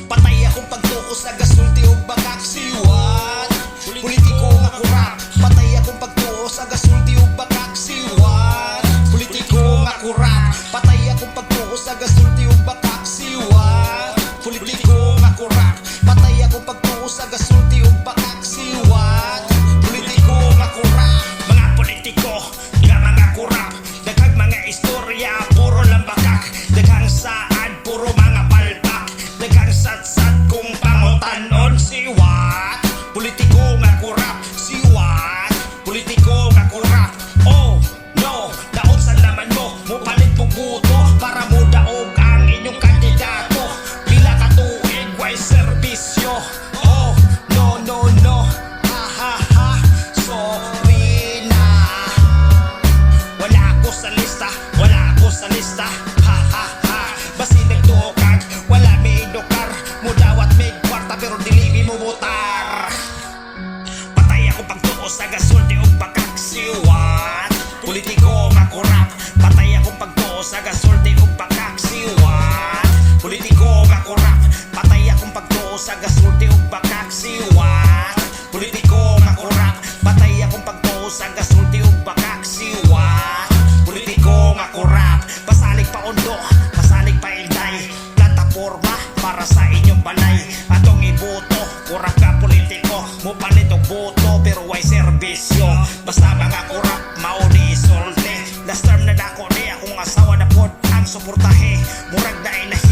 Patay akong pagtuko sa gasulti o bakak siwat. Politiko nga kurap. Patay akong pagtuko sa gasulti o bakak siwat. Politiko nga kurap. Patay akong pagtuko sa gasulti o bakak siwat. Politiko nga kurap. Patay akong pagtuko sa gasulti o bakak siwat. Politiko nga kurap. Mga politiko nga mga kurap. Daghang mga istorya puro lang bakak. Daghang saan puro mga palpak. Daghang satsat kung pangutanon siwat. Politiko nga kurap siwat. Politiko nga kurap. Oh no, daot sa naman mo mupalit mo buto para mo daog ang inyong kandidato. Pila ka tuig way serbisyo. Oh no no no, ha ha ha, sorry na. Wala ako sa lista, wala ako sa lista. Ha ha ha, basi nagtukag, wala may indokar. Mudawat may kwarta pero dili mo botar. Patay ako pagtuo sa gasulti o bakak siwat. Politiko nga kurap. Patay akong pagtuo sa gasulti o bakak siwat. Politiko nga kurap. Patay akong pagtuo sa gasulti o bakak siwat. Politiko nga kurap. Patay akong pagtuo sa gasulti o bakak siwat. Politiko nga kurap. Pasalig pa undo, pasalig pa inday. Plataforma para sa inyong balay. Atong iboto, kurap ka politiko. Mupalit og boto pero way serbisyo. Basta mga kurap, mauni isolte. Last term na dako ni akong asawa na pod ang suportahe. Murag na inahi